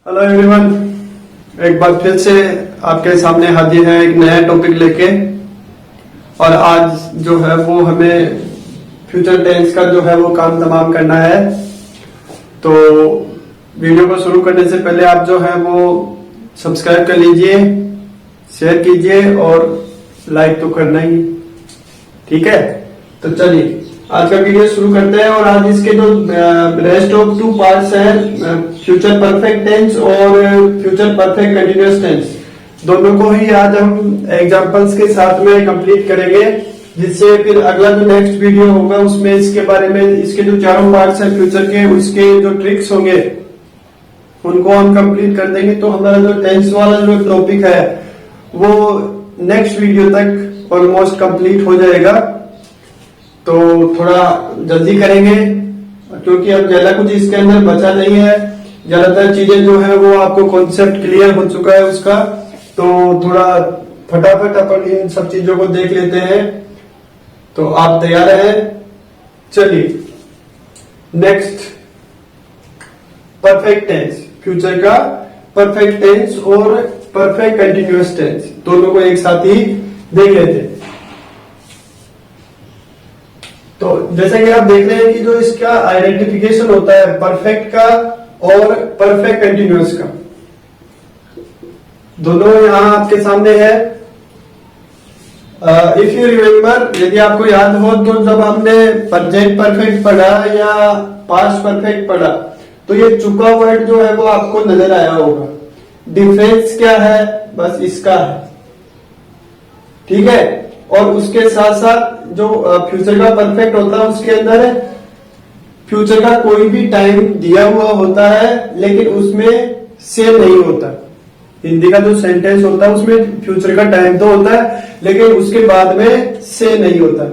Hello everyone, एक बार फिर से आपके सामने हाजिर है एक नया टॉपिक लेके। और आज जो है वो हमें फ्यूचर टेंस का जो है वो काम तमाम करना है। तो वीडियो को शुरू करने से पहले आप जो है वो सब्सक्राइब कर लीजिए, शेयर कीजिए और लाइक तो करना ही, ठीक है। तो चलिए आज का वीडियो शुरू करते हैं। और आज इसके जो रेस्ट ऑफ 2 पार्ट्स हैं, फ्यूचर परफेक्ट टेंस और फ्यूचर परफेक्ट कंटिन्यूअस टेंस, दोनों को ही आज हम एग्जांपल्स के साथ में कंप्लीट करेंगे, जिससे फिर अगला जो नेक्स्ट वीडियो होगा उसमें इसके बारे में, इसके जो चारों पार्ट्स हैं फ्यूचर के, उसके जो ट्रिक्स होंगे उनको हम कंप्लीट कर देंगे। तो हमारा जो टेंस वाला जो टॉपिक है वो नेक्स्ट वीडियो तक ऑलमोस्ट कंप्लीट हो जाएगा। तो थोड़ा जल्दी करेंगे क्योंकि अब ज्यादा कुछ इसके अंदर बचा नहीं है, ज्यादातर चीजें जो है वो आपको कॉन्सेप्ट क्लियर हो चुका है उसका। तो थोड़ा फटाफट अपन इन सब चीजों को देख लेते हैं। तो आप तैयार हैं? चलिए नेक्स्ट, परफेक्ट टेंस, फ्यूचर का परफेक्ट टेंस और परफेक्ट कंटिन्यूअस टेंस, दोनों को एक साथ ही देख लेते हैं। तो जैसा कि आप देख रहे हैं कि जो इसका आइडेंटिफिकेशन होता है परफेक्ट का और परफेक्ट कंटिन्यूअस का, दोनों यहां आपके सामने है। इफ यू रिमेम्बर, यदि आपको याद हो तो जब हमने प्रेजेंट परफेक्ट पढ़ा या पास्ट परफेक्ट पढ़ा तो ये चुका वर्ड जो है वो आपको नजर आया होगा। डिफरेंस क्या है? बस इसका है, ठीक है। और उसके साथ साथ जो फ्यूचर का परफेक्ट होता है उसके अंदर फ्यूचर का कोई भी टाइम दिया हुआ होता है लेकिन उसमें से नहीं होता। हिंदी का जो सेंटेंस होता है उसमें फ्यूचर का टाइम तो होता है लेकिन उसके बाद में से नहीं होता।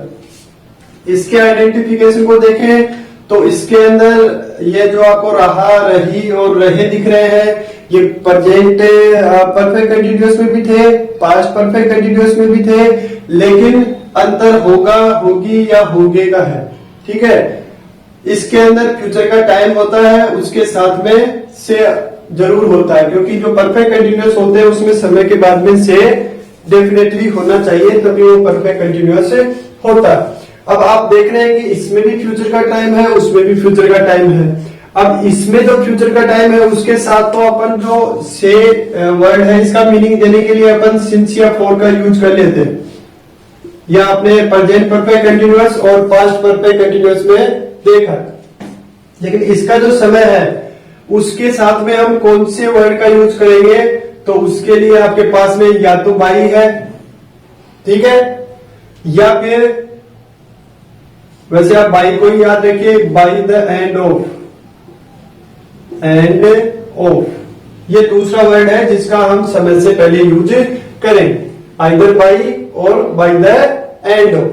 इसके आइडेंटिफिकेशन को देखें तो इसके अंदर ये जो आपको रहा, रही और रहे दिख रहे हैं, ये प्रेजेंट परफेक्ट कंटिन्यूअस में भी थे, पास्ट परफेक्ट कंटिन्यूअस में भी थे, लेकिन अंतर होगा, होगी या होगे का है, ठीक है। इसके अंदर फ्यूचर का टाइम होता है, उसके साथ में से जरूर होता है, क्योंकि जो परफेक्ट कंटिन्यूअस होते हैं उसमें समय के बाद में से डेफिनेटली होना चाहिए, तभी वो परफेक्ट कंटिन्यूअस होता है। अब आप देख रहे हैं कि इसमें भी फ्यूचर का टाइम है, उसमें भी फ्यूचर का टाइम है। अब इसमें जो फ्यूचर का टाइम है उसके साथ तो अपन जो से वर्ड है इसका मीनिंग देने के लिए अपन सिंस या फॉर का यूज कर लेते हैं, या अपने प्रेजेंट परफेक्ट कंटिन्यूअस और पास्ट परफेक्ट कंटिन्यूअस में देखा। लेकिन इसका जो समय है उसके साथ में हम कौन से वर्ड का यूज करेंगे? तो उसके लिए आपके पास में या तो बाई है, ठीक है, या फिर वैसे आप बाई को ही याद रखिए, by the end of, end of, ये दूसरा वर्ड है जिसका हम समय से पहले यूज करेंगे, आइदर बाई और बाई द एंड ऑफ,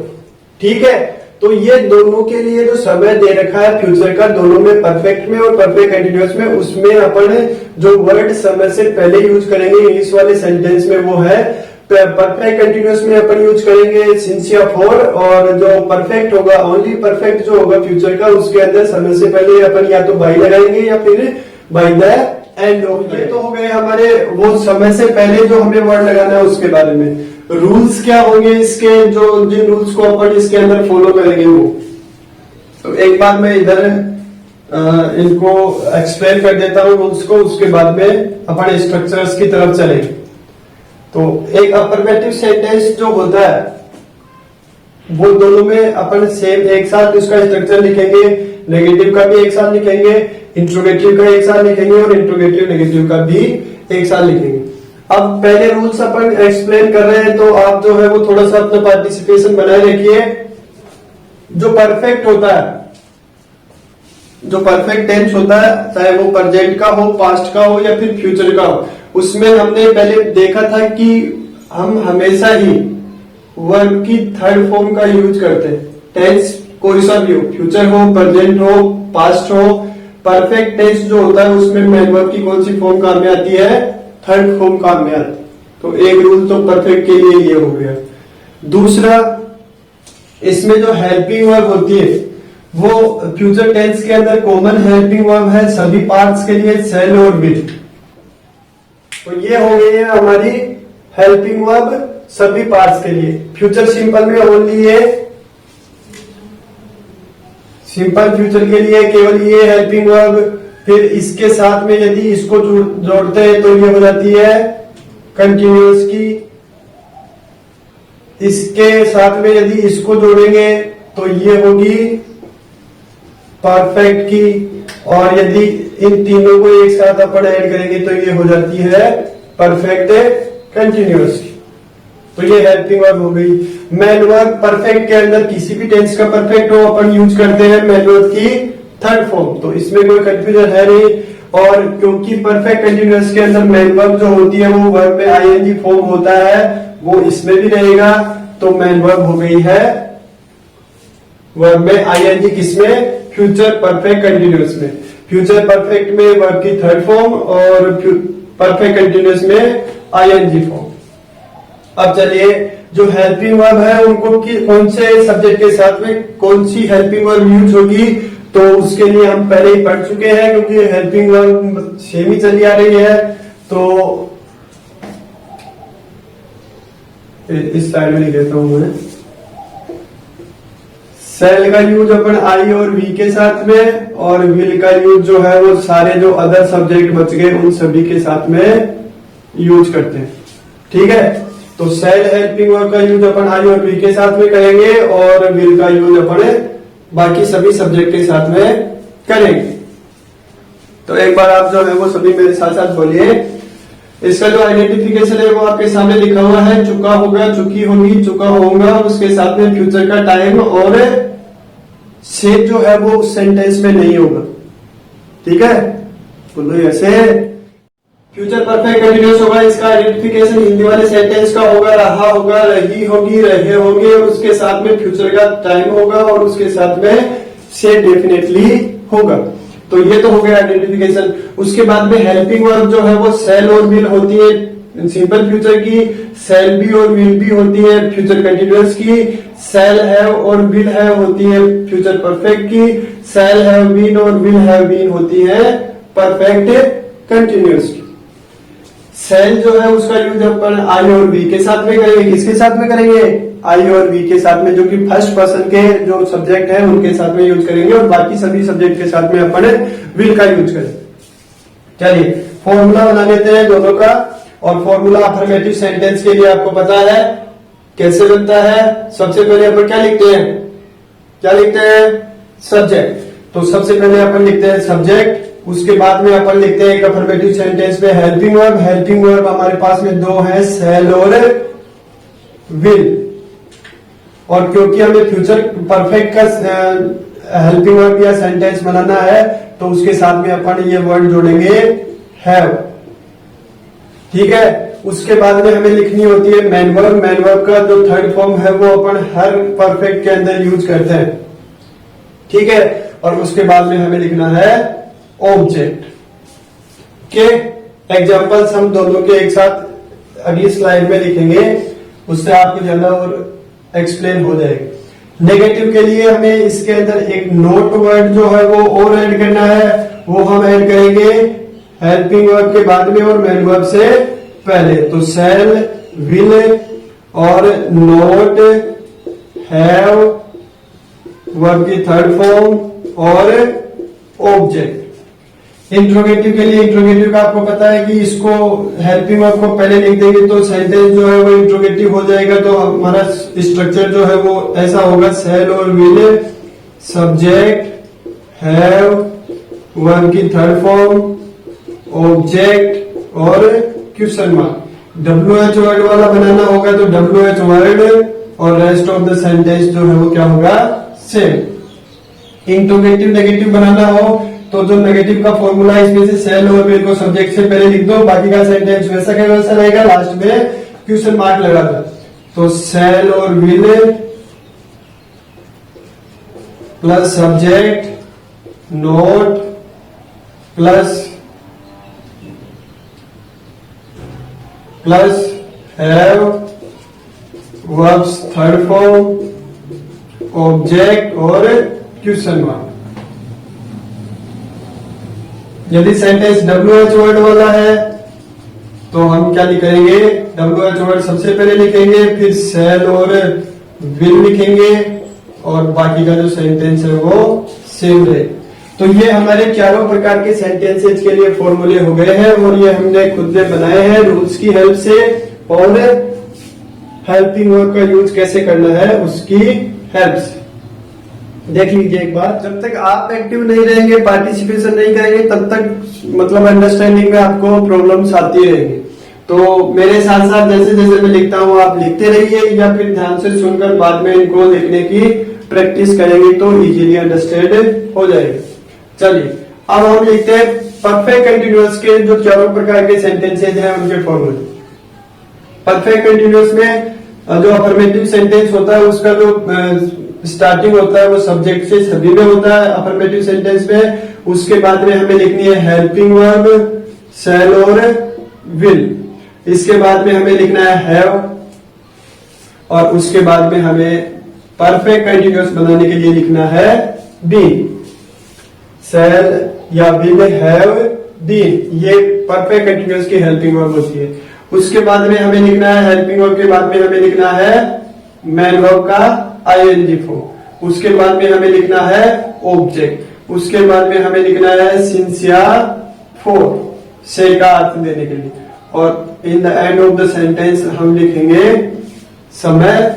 ठीक है। तो ये दोनों के लिए जो समय दे रखा है फ्यूचर का, दोनों में परफेक्ट में और परफेक्ट कंटिन्यूअस में, उसमें अपन जो वर्ड समय से पहले यूज करेंगे इंग्लिश वाले सेंटेंस में वो है परफेक्ट कंटिन्यूअस में अपन यूज करेंगे सिंस या फॉर, और जो परफेक्ट होगा, ओनली परफेक्ट जो होगा फ्यूचर का, उसके अंदर समय से पहले अपन या तो बाई लगाएंगे या फिर बाई द एंड ऑफ। ये तो हो गए हमारे वो समय से पहले जो हमें वर्ड लगाना है उसके बारे में। रूल्स क्या होंगे इसके, जो जिन रूल्स को अपन इसके अंदर फॉलो करेंगे वो, तो एक बार मैं इधर इनको एक्सप्लेन कर देता हूँ रूल्स को, उसके बाद में अपन स्ट्रक्चर्स की तरफ चलेंगे। तो एक अफर्मेटिव सेंटेंस जो होता है वो दोनों में अपन सेम एक साथ उसका स्ट्रक्चर लिखेंगे, नेगेटिव का भी एक साथ लिखेंगे, इंट्रोगेटिव का एक साथ लिखेंगे और इंट्रोगेटिव नेगेटिव का भी एक साथ लिखेंगे। अब पहले रूल्स अपन एक्सप्लेन कर रहे हैं तो आप जो है वो थोड़ा सा अपना पार्टिसिपेशन बनाए रखिए। जो परफेक्ट होता है, जो परफेक्ट टेंस होता है, चाहे वो प्रेजेंट का हो, पास्ट का हो या फिर फ्यूचर का हो, उसमें हमने पहले देखा था कि हम हमेशा ही वर्ब की थर्ड फॉर्म का यूज करते हैं। टेंस कोई सा भी हो, फ्यूचर हो, प्रेजेंट हो, पास्ट हो, परफेक्ट टेंस जो होता है उसमें मेन वर्ब की कौन सी फॉर्म काम में आती है? थर्ड फॉर्म काम में आती है। तो एक रूल तो परफेक्ट के लिए ये हो गया। दूसरा, इसमें जो हेल्पिंग वर्ब होती है वो फ्यूचर टेंस के अंदर कॉमन हेल्पिंग वर्ब है सभी पार्ट्स के लिए, शैल और विल। तो ये हो गई है हमारी हेल्पिंग वर्ब सभी पार्ट्स के लिए। फ्यूचर सिंपल में ओनली ये सिंपल फ्यूचर के लिए केवल ये हेल्पिंग वर्ब, फिर इसके साथ में यदि इसको जोड़ते हैं तो ये हो जाती है कंटिन्यूअस की, इसके साथ में यदि इसको जोड़ेंगे तो ये होगी परफेक्ट की, और यदि इन तीनों को एक साथ अपन ऐड करेंगे तो ये हो जाती है परफेक्ट कंटिन्यूअस की। तो ये हेल्पिंग वर्ब हो गई। मैन वर्ब परफेक्ट के अंदर किसी भी टेंस का परफेक्ट हो अपन यूज करते हैं मैन वर्ब की थर्ड फॉर्म, तो इसमें कोई कंफ्यूजन है नहीं। और क्योंकि परफेक्ट कंटिन्यूअस के अंदर मैन वर्ब जो होती है वो वर्ब में आईएनजी फॉर्म होता है, वो इसमें भी रहेगा, तो मैन वर्ब हो गई है वर्ब में आईएनजी किसमें? फ्यूचर परफेक्ट कंटिन्यूअस में। फ्यूचर परफेक्ट में वर्ब की थर्ड फॉर्म और परफेक्ट कंटिन्यूअस में आईएनजी फॉर्म। अब चलिए जो हेल्पिंग वर्ब है उनको कौन से सब्जेक्ट के साथ में कौन सी हेल्पिंग वर्ब यूज होगी, तो उसके लिए हम पहले ही पढ़ चुके हैं, क्योंकि हेल्पिंग वर्ब सेम ही चली आ रही है। तो इस साइड में लिख देता हूं मैं। सेल का यूज अपन आई और वी के साथ में, और विल का यूज जो है वो सारे जो अदर सब्जेक्ट बच गए उन सभी के साथ में यूज करते हैं। ठीक है, तो सेल हेल्पिंग वर्ब का यूज अपन आई और वी के साथ में करेंगे, और विल का यूज अपन बाकी सभी सब्जेक्ट के साथ में करेंगे। तो एक बार आप जो है वो सभी मेरे साथ साथ बोलिए। इसका जो आइडेंटिफिकेशन है वो आपके सामने लिखा हुआ है, चुका होगा, चुकी होगी, चुका होगा, उसके साथ में फ्यूचर का टाइम और से जो है वो उस सेंटेंस में नहीं होगा। ठीक है, बोलो ऐसे फ्यूचर परफेक्ट कंटिन्यूअस होगा, इसका आइडेंटिफिकेशन हिंदी वाले सेंटेंस का होगा, रहा होगा, रही होगी, रहे होंगे, और उसके साथ में फ्यूचर का टाइम होगा, और उसके साथ में से डेफिनेटली होगा। तो ये तो हो गया आइडेंटिफिकेशन। उसके बाद में हेल्पिंग वर्ब जो है वो सेल और विल होती है सिंपल फ्यूचर की, सेल भी और विल भी होती है फ्यूचर कंटिन्यूअस की, सेल हैव और विल हैव होती है फ्यूचर परफेक्ट की, सेल हैव बीन और विल हैव बीन होती है परफेक्ट कंटिन्यूअस की। सेल जो है उसका यूज अपन आई और वी के साथ में करेंगे। किसके साथ में करेंगे? आई और वी के साथ में, जो कि फर्स्ट पर्सन के जो सब्जेक्ट है उनके साथ में यूज करेंगे, और बाकी सभी सब्जेक्ट के साथ में अपन विल का यूज करेंगे। चलिए फॉर्मूला बना लेते हैं दोनों का, और फॉर्मूला अफर्मेटिव सेंटेंस के लिए आपको पता है कैसे बनता है। सबसे पहले अपन क्या लिखते हैं? क्या लिखते हैं? सब्जेक्ट। तो सबसे पहले अपन लिखते हैं सब्जेक्ट, उसके बाद में अपन लिखते हैं एक अफर्मेटिव सेंटेंस में हेल्पिंग वर्ब। हेल्पिंग वर्ब हमारे पास में दो है, सेल और विल, और क्योंकि हमें फ्यूचर परफेक्ट का हेल्पिंग वर्ब या सेंटेंस बनाना है तो उसके साथ में अपन ये वर्ड जोड़ेंगे हैव। ठीक है, उसके बाद में हमें लिखनी होती है मैन वर्ब। मैन वर्ब का जो थर्ड फॉर्म है वो अपन हर परफेक्ट के अंदर यूज करते हैं। ठीक है, और उसके बाद में हमें लिखना है ऑब्जेक्ट के। एग्जांपल्स हम दोनों के एक साथ अगली स्लाइड में लिखेंगे, उससे आपको ज्यादा और एक्सप्लेन हो जाएगा। नेगेटिव के लिए हमें इसके अंदर एक नोट वर्ड जो है वो और ऐड करना है, वो हम ऐड करेंगे हेल्पिंग वर्ब के बाद में और मैन वर्ब से पहले। तो सेल, विल और नोट, हैव वर्ब की थर्ड फॉर्म और ऑब्जेक्ट। इंट्रोगेटिव के लिए, इंट्रोगेटिव का आपको पता है कि इसको हेल्पिंग वर्ब को पहले लिख देंगे तो सेंटेंस जो है वो इंट्रोगेटिव हो जाएगा। तो हमारा स्ट्रक्चर जो है वो ऐसा होगा, सेल और विल, सब्जेक्ट, हैव वर्ब की थर्ड फॉर्म, ऑब्जेक्ट और क्वेश्चन मार्क। WH वर्ड वाला बनाना होगा तो WH वर्ड, और रेस्ट ऑफ द सेंटेंस जो है वो क्या होगा? सेम। इंट्रोगेटिव नेगेटिव बनाना हो तो जो नेगेटिव का फॉर्मूला है इसमें से सेल और विल को सब्जेक्ट से पहले लिख दो, बाकी का सेंटेंस वैसा का वैसा रहेगा, लास्ट में क्वेश्चन मार्क लगा दो। तो सेल और will plus subject, note plus have verbs third form, object और क्वेश्चन मार्क। यदि सेंटेंस WH वर्ड वाला है तो हम क्या लिखेंगे, WH वर्ड सबसे पहले लिखेंगे, फिर सेल और विल लिखेंगे, और बाकी का जो सेंटेंस है वो सेम रहे। तो ये हमारे चारों प्रकार के सेंटेंसेस के लिए फॉर्मूले हो गए हैं, और ये हमने खुद ने बनाए हैं रूल्स की हेल्प से, और हेल्पिंग वर्ब का यूज कैसे करना है उसकी हेल्प से। देख लीजिए एक बार, जब तक आप एक्टिव नहीं रहेंगे, पार्टिसिपेशन नहीं करेंगे, तब तक मतलब अंडरस्टैंडिंग में आपको प्रॉब्लम्स आती रहेंगी। तो मेरे साथ साथ जैसे जैसे मैं लिखता हूँ आप लिखते रहिए, या फिर ध्यान से सुनकर बाद में इनको लिखने की प्रैक्टिस करेंगे तो इजीली अंडरस्टैंड हो जाएगा। चलिए अब हम लिखते हैं परफेक्ट कंटिन्यूअस के जो चारों प्रकार के सेंटेंसेज हैं उनके फॉर्मूले। परफेक्ट कंटिन्यूअस में जो अफर्मेटिव सेंटेंस होता है उसका जो स्टार्टिंग होता है वो सब्जेक्ट से सभी में होता है अफर्मेटिव सेंटेंस में। उसके बाद में हमें लिखनी है हेल्पिंग वर्ब, शैल और विल। इसके बाद में हमें लिखना है हैव, और उसके बाद में हमें परफेक्ट कंटिन्यूअस बनाने के लिए लिखना है बीन। शैल या विल, हैव, बीन, ये परफेक्ट कंटिन्यूअस की हेल्पिंग वर्ब होती है। उसके बाद में हमें लिखना है हेल्पिंग वर्ब के बाद में हमें लिखना है मैन वर्ब का ING फॉर्म। उसके बाद में हमें लिखना है ऑब्जेक्ट। उसके बाद में हमें लिखना है सिंस या फॉर, से का अर्थ देने के लिए। और in the end of the sentence हम लिखेंगे समय,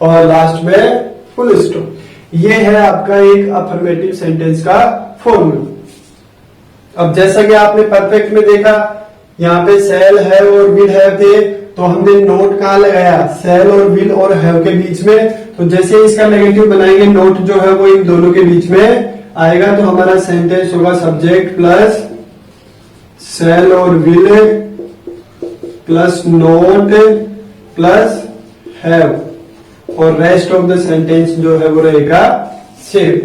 और लास्ट में फुल स्टॉप। ये है आपका एक अफर्मेटिव सेंटेंस का फॉर्मूला। अब जैसा कि आपने परफेक्ट में देखा, यहाँ पे सेल है और विल हैव थे, तो हमने नोट कहाँ लगाया, सेल और विल और हैव के बीच में। तो जैसे इसका नेगेटिव बनाएंगे, नोट जो है वो इन दोनों के बीच में आएगा, तो हमारा सेंटेंस होगा सब्जेक्ट प्लस सेल और will plus not plus have, और रेस्ट ऑफ द सेंटेंस जो है वो रहेगा सेम।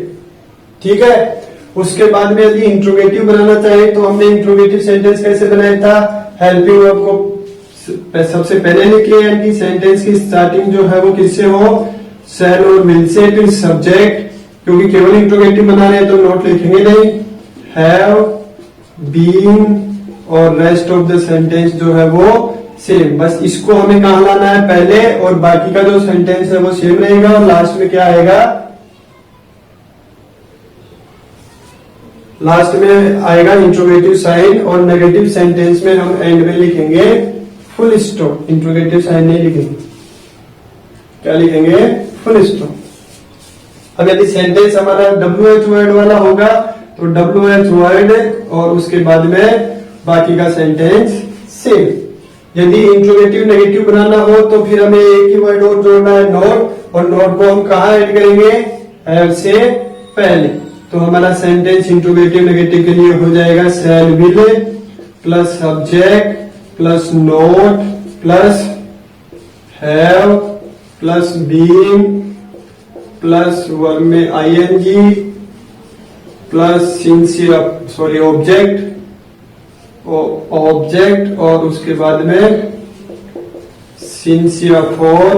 ठीक है। उसके बाद में यदि इंट्रोगेटिव बनाना चाहे तो हमने इंट्रोगेटिव सेंटेंस कैसे बनाया था, हेल्पिंग वर्ब को सबसे पहले लिखे, यानी सेंटेंस की स्टार्टिंग जो है वो किससे हो, सेल और विल से, फिर सब्जेक्ट, क्योंकि केवल इंट्रोगेटिव बना रहे हैं तो नोट लिखेंगे नहीं, हैव, बीन, और रेस्ट ऑफ द सेंटेंस जो है वो सेम। बस इसको हमें कहां लाना है पहले, और बाकी का जो सेंटेंस है वो सेम रहेगा, और लास्ट में क्या आएगा, लास्ट में आएगा इंट्रोगेटिव साइन, और नेगेटिव सेंटेंस में हम एंड में लिखेंगे फुल स्टॉप। इंट्रोगेटिव साइन नहीं लिखेंगे, क्या लिखेंगे, फुल स्टॉप। अब यदि सेंटेंस हमारा WH वर्ड वाला होगा तो WH वर्ड, और उसके बाद में बाकी का सेंटेंस सेम। यदि इंट्रोगेटिव नेगेटिव बनाना हो तो फिर हमें एक ही वर्ड और जोड़ना है, नोट, और नोट को हम कहा ऐड करेंगे, हैव से पहले। तो हमारा सेंटेंस इंट्रोगेटिव नेगेटिव के लिए हो जाएगा सेल will plus subject plus not plus have plus been plus verb में ING प्लस सिंसियर ऑब्जेक्ट, और उसके बाद में सिंसियर फॉर,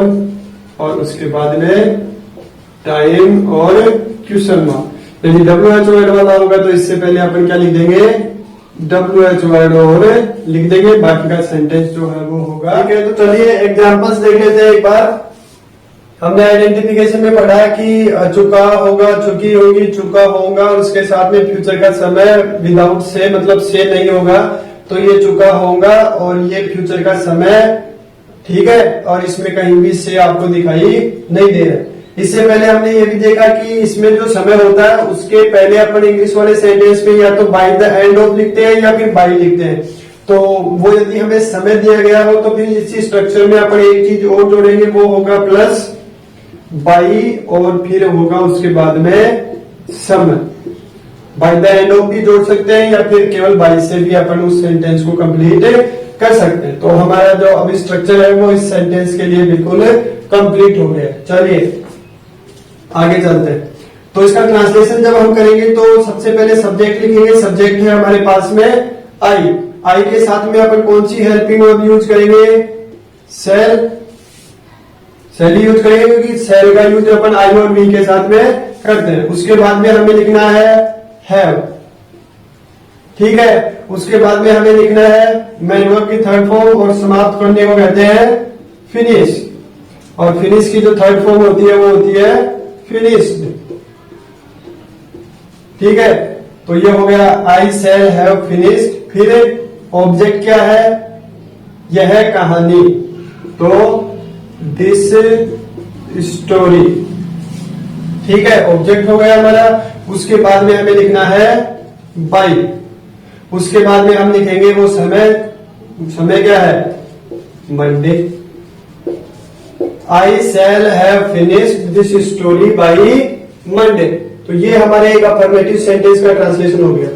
और उसके बाद में टाइम और क्वेश्चन मार्क। यदि WH वर्ड वाला होगा तो इससे पहले अपन क्या लिख देंगे, WH वर्ड और लिख देंगे, बाकी का सेंटेंस जो है वो होगा। ठीक है, तो चलिए एग्जांपल्स देख लेते हैं एक बार। हमने आइडेंटिफिकेशन में पढ़ा कि चुका होगा, चुकी होगी, चुका होगा, उसके साथ में फ्यूचर का समय विदाउट से, मतलब से नहीं होगा, तो ये चुका होगा और ये फ्यूचर का समय। ठीक है, और इसमें कहीं भी से आपको दिखाई नहीं दे रहा। इससे पहले हमने ये भी देखा कि इसमें जो समय होता है उसके पहले अपन इंग्लिश वाले सेंटेंस में या तो बाय द एंड ऑफ लिखते हैं या फिर बाय लिखते हैं। तो वो यदि हमें समय दिया गया हो तो फिर इसी स्ट्रक्चर में अपन एक चीज और जोड़ेंगे, वो होगा प्लस बाई, और फिर होगा उसके बाद में समय। बाय द एंड ऑफ भी जोड़ सकते हैं, या फिर केवल बाई से भी अपन उस सेंटेंस को कंप्लीट कर सकते हैं। तो हमारा जो अभी स्ट्रक्चर है वो इस सेंटेंस के लिए बिल्कुल कंप्लीट हो गया। चलिए आगे चलते हैं। तो इसका ट्रांसलेशन जब हम करेंगे तो सबसे पहले सब्जेक्ट लिखेंगे। सब्जेक्ट है हमारे पास में आई के साथ में अपन कौन सी हेल्पिंग वर्ब यूज करेंगे, सेल यूज करेंगे, क्योंकि सेल का यूज अपन आई और वी के साथ में करते हैं। उसके बाद में हमें लिखना है हैव। ठीक है। उसके बाद में हमें लिखना है मेन वर्ब की थर्ड फॉर्म, और समाप्त करने को कहते हैं फिनिश, और फिनिश की जो थर्ड फॉर्म होती है वो होती है फिनिश्ड। ठीक है, तो ये हो गया आई शैल हैव फिनिश्ड। फिर ऑब्जेक्ट क्या है, यह है कहानी, तो दिस स्टोरी। ठीक है, ऑब्जेक्ट हो गया हमारा। उसके बाद में हमें लिखना है बाई। उसके बाद में हम लिखेंगे वो समय, समय क्या है, Monday. I shall have finished this story by Monday. तो ये हमारे एक अफर्मेटिव सेंटेंस का ट्रांसलेशन हो गया।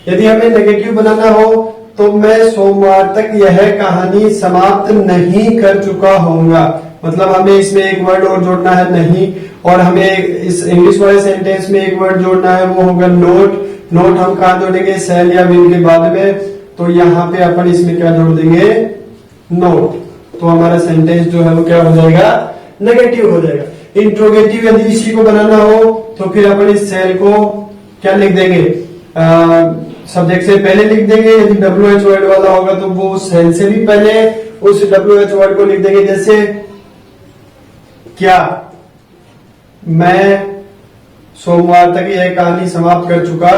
यदि हमें नेगेटिव बनाना हो तो मैं सोमवार तक यह कहानी समाप्त नहीं कर चुका होऊंगा। मतलब हमें इसमें एक वर्ड और जोड़ना है नहीं, और हमें इस इंग्लिश वाले सेंटेंस में एक वर्ड जोड़ना है, वो होगा नोट। नोट हम कहा जोड़ेंगे, शैल या विल के बाद में, तो यहाँ पे अपन इसमें क्या जोड़ देंगे, नोट। तो हमारा सेंटेंस जो है वो क्या हो जाएगा, नेगेटिव हो जाएगा। इंट्रोगेटिव यदि इसी को बनाना हो तो फिर अपन इस शैल को क्या लिख देंगे, सब्जेक्ट से पहले लिख देंगे। यदि WH वर्ड वाला होगा तो वो शैल से भी पहले उस WH वर्ड को लिख देंगे। जैसे क्या, मैं सोमवार तक यह कहानी समाप्त कर चुका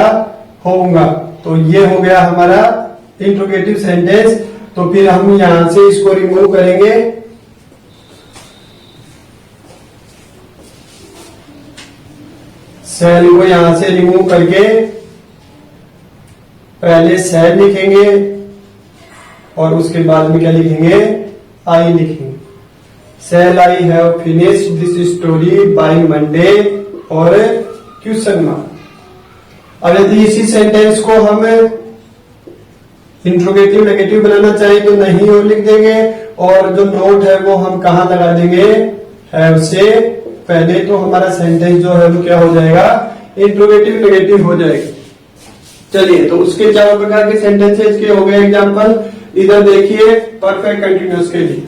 होऊंगा। तो ये हो गया हमारा इंट्रोगेटिव सेंटेंस। तो फिर हम यहां से इसको रिमूव करेंगे, शैल को यहां से रिमूव करके पहले शैल लिखेंगे और उसके बाद में क्या लिखेंगे, आई लिखेंगे। Shall I have finished this story by Monday, और क्वेश्चन मार्क। अब यदि इसी सेंटेंस को हम इंट्रोगेटिव नेगेटिव बनाना चाहें तो नहीं और लिख देंगे, और जो नोट है वो हम कहां लगा देंगे, हैव से पहले। तो हमारा सेंटेंस जो है वो क्या हो जाएगा, इंट्रोगेटिव नेगेटिव हो जाएगा। चलिए, तो उसके 4 प्रकार के सेंटेंसेस के हो गए एग्जांपल। इधर देखिए परफेक्ट कंटिन्यूअस के लिए,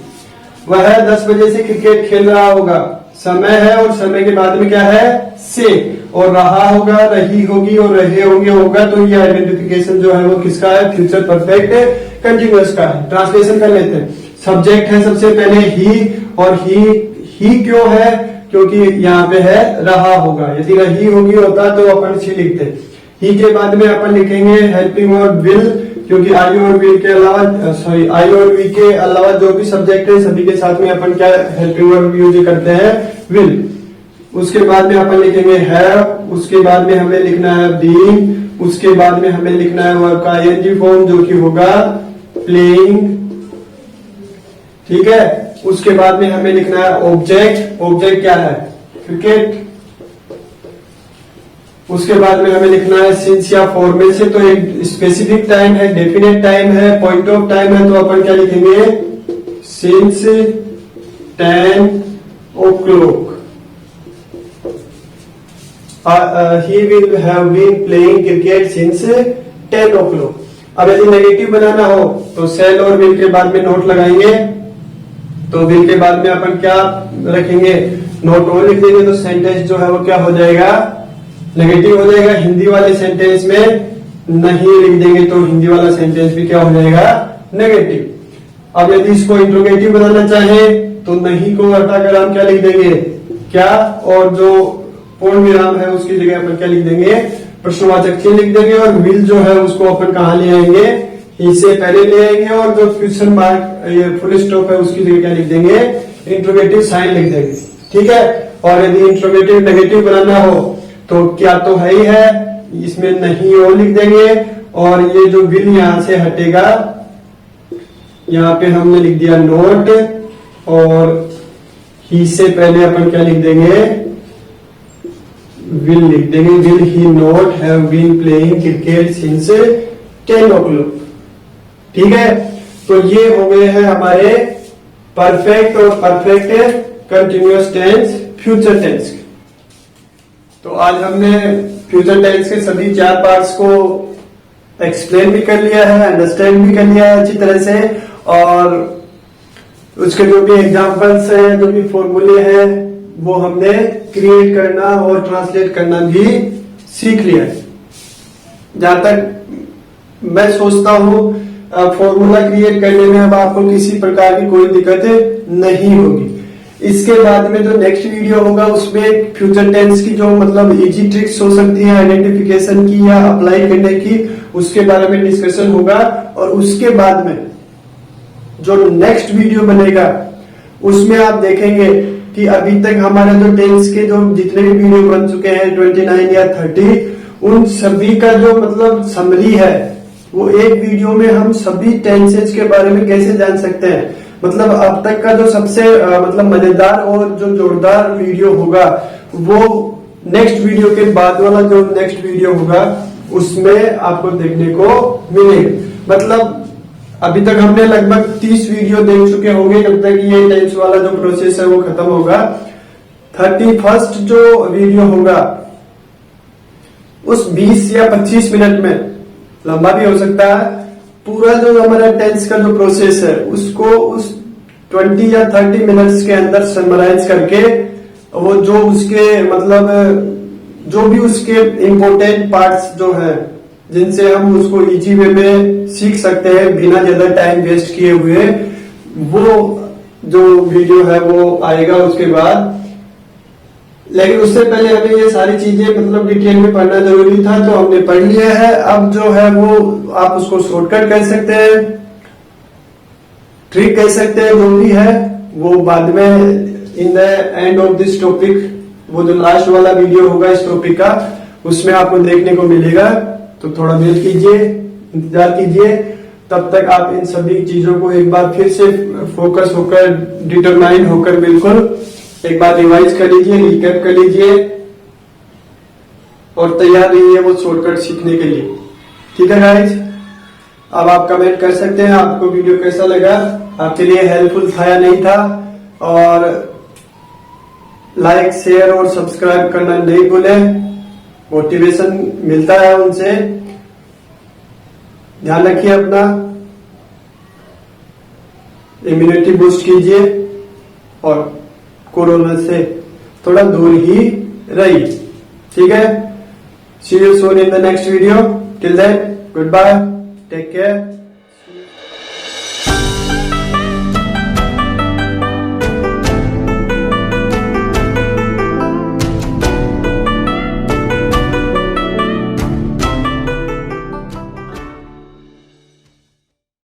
वह 10 बजे से क्रिकेट खेल रहा होगा, समय है और समय के बाद में क्या है, से, और रहा होगा, रही होगी और रहे होंगे होगा। तो ये आइडेंटिफिकेशन जो है वो किसका है, फ्यूचर परफेक्ट कंटिन्यूअस का है। ट्रांसलेशन कर लेते हैं। सब्जेक्ट है सबसे पहले ही, और ही क्यों है, क्योंकि यहाँ पे है रहा होगा। यदि रही होगी होता तो अपन सी लिखते। ही के बाद में अपन लिखेंगे हेल्पिंग और विल, क्योंकि आई और विल के अलावा, सॉरी, आई और वी के अलावा जो भी सब्जेक्ट है सभी के साथ में अपन क्या हेल्पिंग वर्ब यूज करते हैं, विल। उसके बाद में अपन लिखेंगे हैव। उसके बाद में हमें लिखना है बीइंग। उसके बाद में हमें लिखना है वर्ब का आईएनजी फॉर्म जो कि होगा प्लेइंग। ठीक है, उसके बाद में हमें लिखना है ऑब्जेक्ट। ऑब्जेक्ट क्या है, क्रिकेट। उसके बाद में हमें लिखना है सिंस या फॉर में से, तो एक स्पेसिफिक टाइम है, डेफिनेट टाइम है, पॉइंट ऑफ टाइम है, तो अपन क्या लिखेंगे, since 10 o'clock he will have been playing cricket since 10 o'clock। अब यदि नेगेटिव बनाना हो तो सेल और विल के बाद में नोट लगाएंगे। तो विल के बाद में अपन क्या रखेंगे, नोट और लिख देंगे। तो सेंटेंस जो है वो क्या हो जाएगा, नेगेटिव हो जाएगा। हिंदी वाले सेंटेंस में नहीं लिख देंगे तो हिंदी वाला सेंटेंस भी क्या हो जाएगा, नेगेटिव। अब यदि इसको इंट्रोगेटिव बनाना चाहे तो नहीं को हटाकर हम क्या लिख देंगे, क्या, और जो पूर्ण विराम है उसकी जगह अपन क्या लिख देंगे, प्रश्नवाचक चिन्ह लिख देंगे। और विल जो है उसको अपन कहा ले आएंगे, इससे पहले ले आएंगे, और जो क्वेश्चन मार्क ये फुल स्टॉप है उसकी जगह क्या लिख देंगे, इंट्रोगेटिव साइन लिख देंगे। ठीक है, और यदि इंट्रोगेटिव नेगेटिव बनाना हो तो क्या तो है ही है, इसमें नहीं और लिख देंगे, और ये जो विल यहां से हटेगा, यहाँ पे हमने लिख दिया नोट, और ही से पहले अपन क्या लिख देंगे, विल लिख देंगे। Will he not have been playing cricket since 10 o'clock। ठीक है, तो ये हो गए हैं हमारे परफेक्ट और perfect continuous tense, future tense. तो आज हमने फ्यूचर टेंस के सभी 4 पार्ट्स को एक्सप्लेन भी कर लिया है, अंडरस्टैंड भी कर लिया है अच्छी तरह से, और उसके जो भी एग्जांपल्स हैं, जो भी फॉर्मूले हैं, वो हमने क्रिएट करना और ट्रांसलेट करना भी सीख लिया है। जहां तक मैं सोचता हूँ फॉर्मूला क्रिएट करने में अब आपको किसी प्रकार की कोई दिक्कत नहीं होगी। इसके बाद में जो नेक्स्ट वीडियो होगा उसमें फ्यूचर टेंस की जो मतलब इजी ट्रिक्स हो सकती है आइडेंटिफिकेशन की या अप्लाई करने की, उसके बारे में डिस्कशन होगा। और उसके बाद में जो नेक्स्ट वीडियो बनेगा उसमें आप देखेंगे कि अभी तक हमारे जो टेंस के जो जितने भी वीडियो बन चुके हैं 29 या 30, उन सभी का जो मतलब समरी है वो एक वीडियो में हम सभी टेंसेज के बारे में कैसे जान सकते हैं। मतलब अब तक का जो सबसे मतलब मजेदार और जो जोरदार वीडियो होगा वो नेक्स्ट वीडियो के बाद वाला जो नेक्स्ट वीडियो होगा उसमें आपको देखने को मिलेगा। मतलब अभी तक हमने लगभग 30 वीडियो देख चुके होंगे जब तक ये टेंस वाला जो प्रोसेस है वो खत्म होगा। 31st जो वीडियो होगा उस 20 या 25 मिनट में, लंबा भी हो सकता है, पूरा जो हमारा टेंस का जो प्रोसेस है उसको उस 20 या 30 मिनट्स के अंदर समराइज करके वो जो उसके मतलब जो भी उसके इम्पोर्टेंट पार्ट्स जो है जिनसे हम उसको इजी वे में सीख सकते हैं बिना ज्यादा टाइम वेस्ट किए हुए, वो जो वीडियो है वो आएगा उसके बाद। लेकिन उससे पहले हमें ये सारी चीजें मतलब डिटेल में पढ़ना जरूरी था, तो हमने पढ़ लिया है। अब जो है वो आप उसको शॉर्टकट कह सकते हैं, ट्रिक कह सकते हैं, जो भी है वो बाद में in the end of this topic, वो जो लास्ट वाला वीडियो होगा इस टॉपिक का उसमें आपको देखने को मिलेगा। तो थोड़ा वेट कीजिए, इंतजार कीजिए, तब तक आप इन सभी चीजों को एक बार फिर से फोकस होकर, डिटरमाइंड होकर बिल्कुल एक बार रिवाइज कर लीजिए, रिकैप कर लीजिए और तैयार रहिए वो शॉर्टकट सीखने के लिए। ठीक है गाइज, अब आप कमेंट कर सकते हैं आपको वीडियो कैसा लगा, आपके लिए हेल्पफुल था या नहीं था, और लाइक शेयर और सब्सक्राइब करना नहीं भूलें, मोटिवेशन मिलता है उनसे। ध्यान रखिए अपना, इम्यूनिटी बूस्ट कीजिए और कोरोना से थोड़ा दूर ही रहिए। ठीक है, see you soon in the next video, till then goodbye, take care.